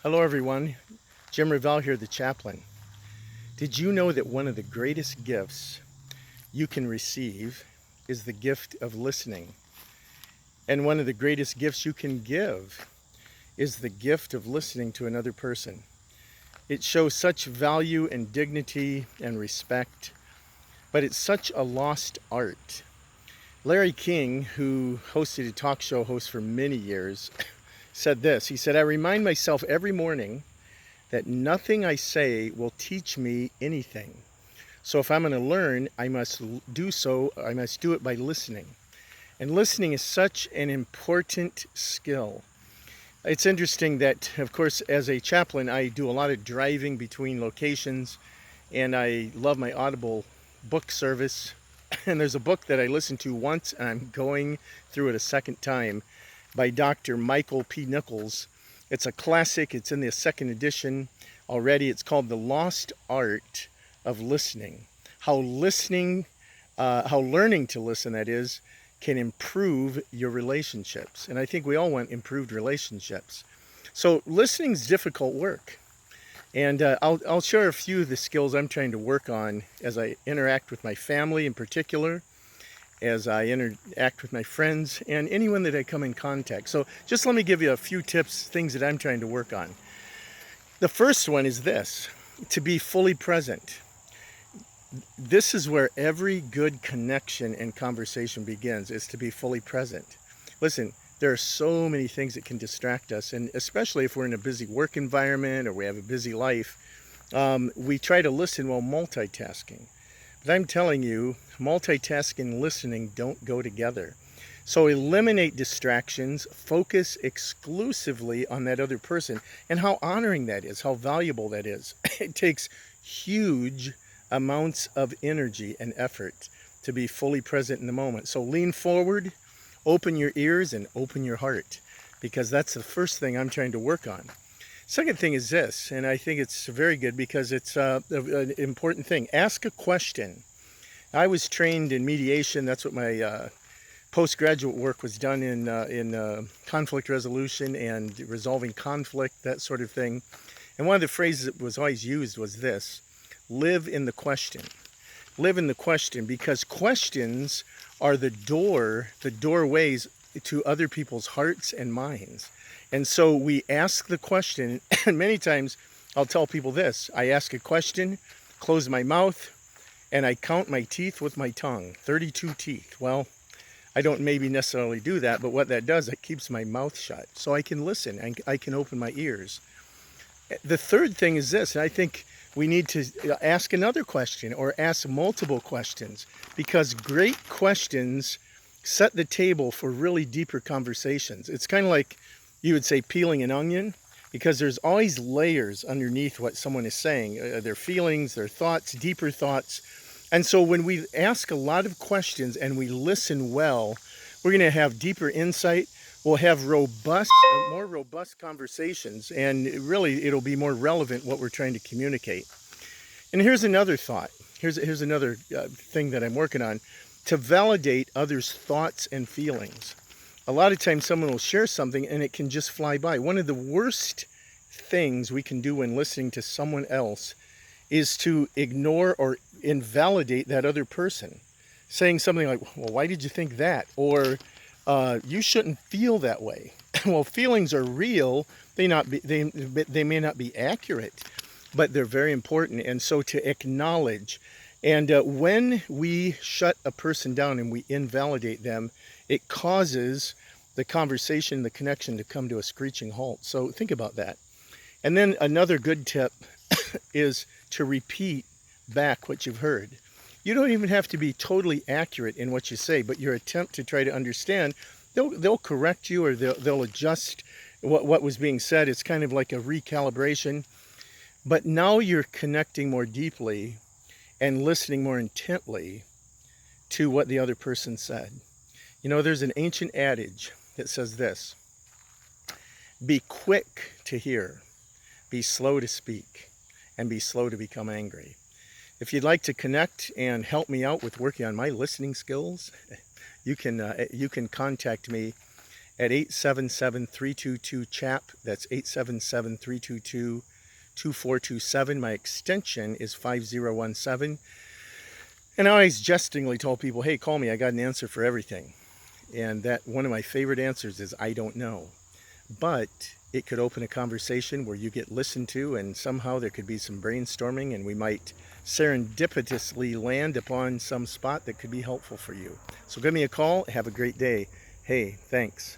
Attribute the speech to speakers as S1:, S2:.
S1: Hello, everyone. Jim Revell here, the chaplain. Did you know that one of the greatest gifts you can receive is the gift of listening? And one of the greatest gifts you can give is the gift of listening to another person. It shows such value and dignity and respect, but it's such a lost art. Larry King, who hosted a talk show host for many years, said this. He said, "I remind myself every morning that nothing I say will teach me anything. So if I'm going to learn, I must do it by listening." And listening is such an important skill. It's interesting that, of course, as a chaplain, I do a lot of driving between locations, and I love my Audible book service. And there's a book that I listened to once, and I'm going through it a second time, by Dr. Michael P. Nichols. It's a classic. It's in the second edition already. It's called The Lost Art of Listening. How learning to listen, that is, can improve your relationships. And I think we all want improved relationships. So listening is difficult work. And I'll share a few of the skills I'm trying to work on as I interact with my family in particular, as I interact with my friends, and anyone that I come in contact. So just let me give you a few tips, things that I'm trying to work on. The first one is this: to be fully present. This is where every good connection and conversation begins, is to be fully present. Listen, there are so many things that can distract us, and especially if we're in a busy work environment or we have a busy life, we try to listen while multitasking. But I'm telling you, multitasking and listening don't go together. So eliminate distractions, focus exclusively on that other person and how honoring that is, how valuable that is. It takes huge amounts of energy and effort to be fully present in the moment. So lean forward, open your ears, and open your heart, because that's the first thing I'm trying to work on. Second thing is this, and I think it's very good because it's an important thing. Ask a question. I was trained in mediation. That's what my postgraduate work was done in conflict resolution and resolving conflict, that sort of thing. And one of the phrases that was always used was this: live in the question. Live in the question, because questions are the doorways to other people's hearts and minds. And so we ask the question, and many times I'll tell people this: I ask a question, close my mouth, and I count my teeth with my tongue, 32 teeth. Well, I don't maybe necessarily do that, but what that does, it keeps my mouth shut so I can listen and I can open my ears. The third thing is this: I think we need to ask another question or ask multiple questions, because great questions set the table for really deeper conversations. It's kind of like, you would say, peeling an onion, because there's always layers underneath what someone is saying, their feelings, their thoughts, deeper thoughts. And so when we ask a lot of questions and we listen well, we're going to have deeper insight. We'll have more robust conversations, and really it'll be more relevant what we're trying to communicate. And here's another thought. Here's another thing that I'm working on: to validate others' thoughts and feelings. A lot of times someone will share something and it can just fly by. One of the worst things we can do when listening to someone else is to ignore or invalidate that other person, saying something like, "Well, why did you think that?" Or "You shouldn't feel that way." Well, feelings are real. They may not be accurate, but they're very important. And so to acknowledge, and when we shut a person down and we invalidate them, it causes the conversation, the connection to come to a screeching halt. So think about that. And then another good tip is to repeat back what you've heard. You don't even have to be totally accurate in what you say, but your attempt to try to understand, they'll correct you, or they'll adjust what was being said. It's kind of like a recalibration. But now you're connecting more deeply and listening more intently to what the other person said. You know, there's an ancient adage that says this: be quick to hear, be slow to speak, and be slow to become angry. If you'd like to connect and help me out with working on my listening skills, you can contact me at 877-322-CHAP. That's 877-322-2427. My extension is 5017. And I always jestingly told people, hey, call me. I got an answer for everything. And that one of my favorite answers is I don't know. But it could open a conversation where you get listened to, and somehow there could be some brainstorming, and we might serendipitously land upon some spot that could be helpful for you. So give me a call. Have a great day. Hey, thanks.